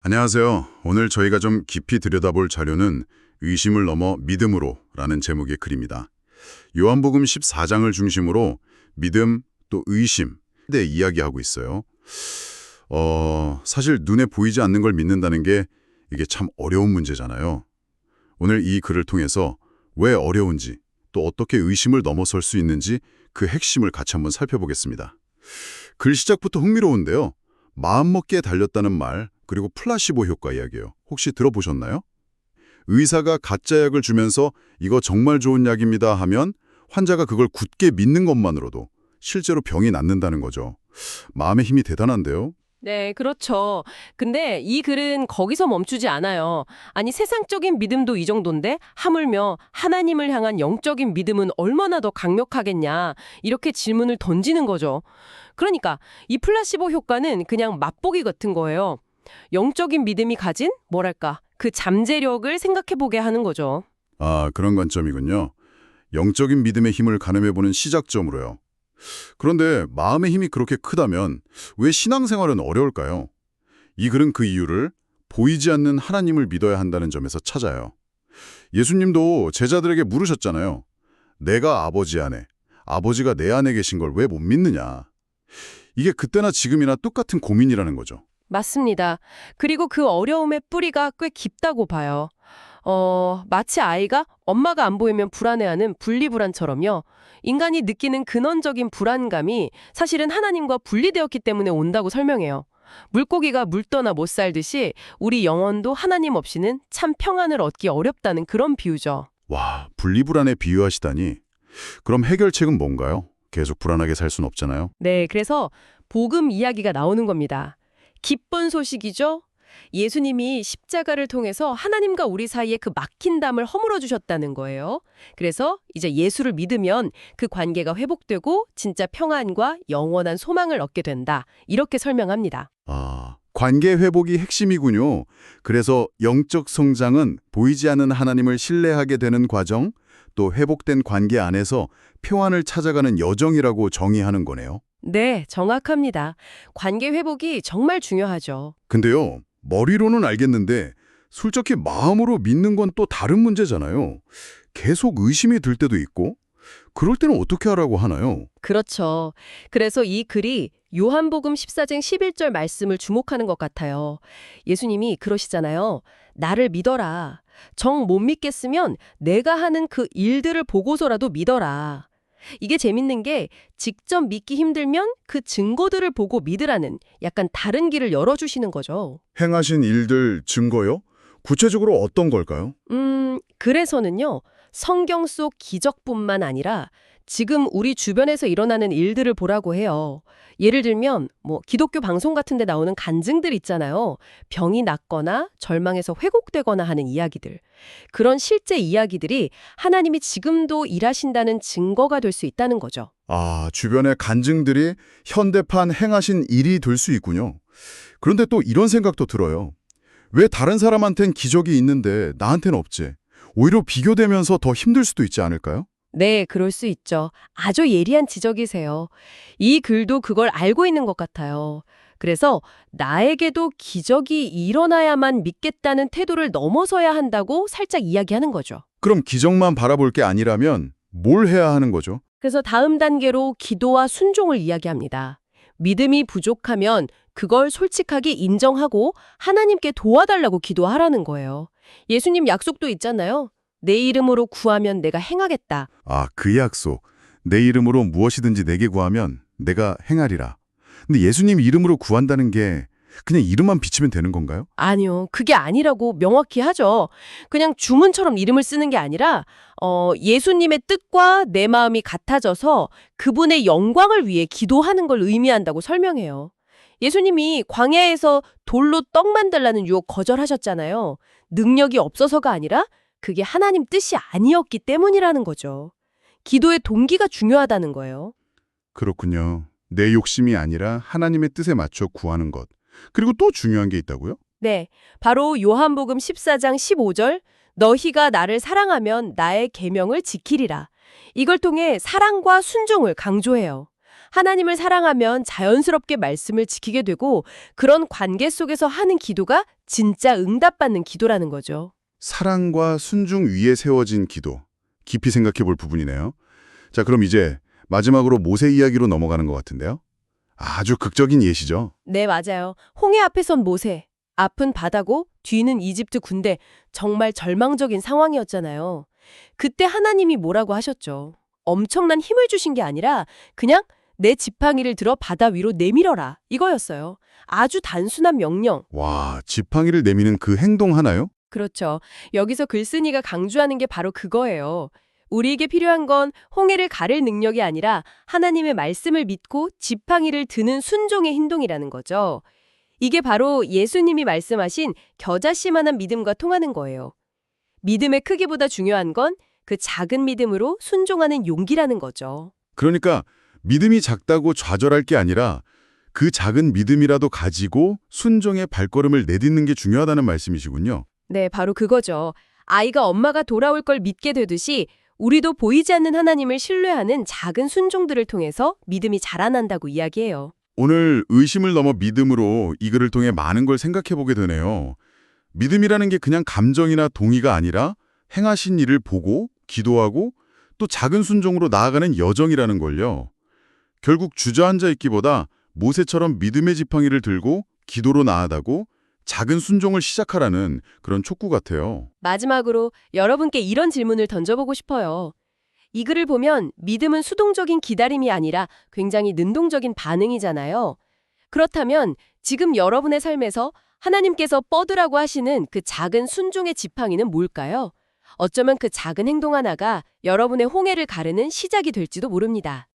안녕하세요. 오늘 저희가 좀 깊이 들여다볼 자료는 의심을 넘어 믿음으로 라는 제목의 글입니다. 요한복음 14장을 중심으로 믿음 또 의심 대 이야기하고 있어요. 사실 눈에 보이지 않는 걸 믿는다는 게 이게 참 어려운 문제잖아요. 오늘 이 글을 통해서 왜 어려운지 또 어떻게 의심을 넘어설 수 있는지 그 핵심을 같이 한번 살펴보겠습니다. 글 시작부터 흥미로운데요. 마음먹기에 달렸다는 말, 그리고 플라시보 효과 이야기예요. 혹시 들어보셨나요? 의사가 가짜 약을 주면서 이거 정말 좋은 약입니다 하면 환자가 그걸 굳게 믿는 것만으로도 실제로 병이 낫는다는 거죠. 마음의 힘이 대단한데요. 네, 그렇죠. 근데 이 글은 거기서 멈추지 않아요. 아니, 세상적인 믿음도 이 정도인데 하물며 하나님을 향한 영적인 믿음은 얼마나 더 강력하겠냐. 이렇게 질문을 던지는 거죠. 그러니까 이 플라시보 효과는 그냥 맛보기 같은 거예요. 영적인 믿음이 가진 뭐랄까 그 잠재력을 생각해보게 하는 거죠. 아, 그런 관점이군요. 영적인 믿음의 힘을 가늠해보는 시작점으로요. 그런데 마음의 힘이 그렇게 크다면 왜 신앙생활은 어려울까요? 이 글은 그 이유를 보이지 않는 하나님을 믿어야 한다는 점에서 찾아요. 예수님도 제자들에게 물으셨잖아요. 내가 아버지 안에, 아버지가 내 안에 계신 걸 왜 못 믿느냐. 이게 그때나 지금이나 똑같은 고민이라는 거죠. 맞습니다. 그리고 그 어려움의 뿌리가 꽤 깊다고 봐요. 마치 아이가 엄마가 안 보이면 불안해하는 분리불안처럼요. 인간이 느끼는 근원적인 불안감이 사실은 하나님과 분리되었기 때문에 온다고 설명해요. 물고기가 물 떠나 못 살듯이 우리 영혼도 하나님 없이는 참 평안을 얻기 어렵다는 그런 비유죠. 와, 분리불안에 비유하시다니. 그럼 해결책은 뭔가요? 계속 불안하게 살 순 없잖아요. 네, 그래서 복음 이야기가 나오는 겁니다. 기쁜 소식이죠. 예수님이 십자가를 통해서 하나님과 우리 사이에 그 막힌 담을 허물어 주셨다는 거예요. 그래서 이제 예수를 믿으면 그 관계가 회복되고 진짜 평안과 영원한 소망을 얻게 된다. 이렇게 설명합니다. 아, 관계 회복이 핵심이군요. 그래서 영적 성장은 보이지 않는 하나님을 신뢰하게 되는 과정, 또 회복된 관계 안에서 평안을 찾아가는 여정이라고 정의하는 거네요. 네, 정확합니다. 관계 회복이 정말 중요하죠. 근데요, 머리로는 알겠는데 솔직히 마음으로 믿는 건 또 다른 문제잖아요. 계속 의심이 들 때도 있고, 그럴 때는 어떻게 하라고 하나요? 그렇죠. 그래서 이 글이 요한복음 14장 11절 말씀을 주목하는 것 같아요. 예수님이 그러시잖아요. 나를 믿어라. 정 못 믿겠으면 내가 하는 그 일들을 보고서라도 믿어라. 이게 재밌는 게 직접 믿기 힘들면 그 증거들을 보고 믿으라는 약간 다른 길을 열어주시는 거죠. 행하신 일들 증거요? 구체적으로 어떤 걸까요? 그래서는요, 성경 속 기적뿐만 아니라 지금 우리 주변에서 일어나는 일들을 보라고 해요. 예를 들면, 기독교 방송 같은 데 나오는 간증들 있잖아요. 병이 낫거나 절망에서 회복되거나 하는 이야기들. 그런 실제 이야기들이 하나님이 지금도 일하신다는 증거가 될 수 있다는 거죠. 아, 주변의 간증들이 현대판 행하신 일이 될 수 있군요. 그런데 또 이런 생각도 들어요. 왜 다른 사람한텐 기적이 있는데 나한테는 없지? 오히려 비교되면서 더 힘들 수도 있지 않을까요? 네, 그럴 수 있죠. 아주 예리한 지적이세요. 이 글도 그걸 알고 있는 것 같아요. 그래서 나에게도 기적이 일어나야만 믿겠다는 태도를 넘어서야 한다고 살짝 이야기하는 거죠. 그럼 기적만 바라볼 게 아니라면 뭘 해야 하는 거죠? 그래서 다음 단계로 기도와 순종을 이야기합니다. 믿음이 부족하면 그걸 솔직하게 인정하고 하나님께 도와달라고 기도하라는 거예요. 예수님 약속도 있잖아요. 내 이름으로 구하면 내가 행하겠다. 아, 그 약속. 내 이름으로 무엇이든지 내게 구하면 내가 행하리라. 근데 예수님 이름으로 구한다는 게 그냥 이름만 비치면 되는 건가요? 아니요. 그게 아니라고 명확히 하죠. 그냥 주문처럼 이름을 쓰는 게 아니라 예수님의 뜻과 내 마음이 같아져서 그분의 영광을 위해 기도하는 걸 의미한다고 설명해요. 예수님이 광야에서 돌로 떡 만들라는 유혹 거절하셨잖아요. 능력이 없어서가 아니라 그게 하나님 뜻이 아니었기 때문이라는 거죠. 기도의 동기가 중요하다는 거예요. 그렇군요. 내 욕심이 아니라 하나님의 뜻에 맞춰 구하는 것. 그리고 또 중요한 게 있다고요? 네, 바로 요한복음 14장 15절 너희가 나를 사랑하면 나의 계명을 지키리라. 이걸 통해 사랑과 순종을 강조해요. 하나님을 사랑하면 자연스럽게 말씀을 지키게 되고 그런 관계 속에서 하는 기도가 진짜 응답받는 기도라는 거죠. 사랑과 순종 위에 세워진 기도. 깊이 생각해 볼 부분이네요. 자, 그럼 이제 마지막으로 모세 이야기로 넘어가는 것 같은데요. 아주 극적인 예시죠. 네, 맞아요. 홍해 앞에 선 모세. 앞은 바다고 뒤는 이집트 군대. 정말 절망적인 상황이었잖아요. 그때 하나님이 뭐라고 하셨죠? 엄청난 힘을 주신 게 아니라 그냥 내 지팡이를 들어 바다 위로 내밀어라. 이거였어요. 아주 단순한 명령. 와, 지팡이를 내미는 그 행동 하나요? 그렇죠. 여기서 글쓴이가 강조하는 게 바로 그거예요. 우리에게 필요한 건 홍해를 가를 능력이 아니라 하나님의 말씀을 믿고 지팡이를 드는 순종의 행동이라는 거죠. 이게 바로 예수님이 말씀하신 겨자씨만한 믿음과 통하는 거예요. 믿음의 크기보다 중요한 건 그 작은 믿음으로 순종하는 용기라는 거죠. 그러니까 믿음이 작다고 좌절할 게 아니라 그 작은 믿음이라도 가지고 순종의 발걸음을 내딛는 게 중요하다는 말씀이시군요. 네, 바로 그거죠. 아이가 엄마가 돌아올 걸 믿게 되듯이 우리도 보이지 않는 하나님을 신뢰하는 작은 순종들을 통해서 믿음이 자라난다고 이야기해요. 오늘 의심을 넘어 믿음으로 이 글을 통해 많은 걸 생각해 보게 되네요. 믿음이라는 게 그냥 감정이나 동의가 아니라 행하신 일을 보고 기도하고 또 작은 순종으로 나아가는 여정이라는 걸요. 결국 주저앉아 있기보다 모세처럼 믿음의 지팡이를 들고 기도로 나아가고 작은 순종을 시작하라는 그런 촉구 같아요. 마지막으로 여러분께 이런 질문을 던져보고 싶어요. 이 글을 보면 믿음은 수동적인 기다림이 아니라 굉장히 능동적인 반응이잖아요. 그렇다면 지금 여러분의 삶에서 하나님께서 뻗으라고 하시는 그 작은 순종의 지팡이는 뭘까요? 어쩌면 그 작은 행동 하나가 여러분의 홍해를 가르는 시작이 될지도 모릅니다.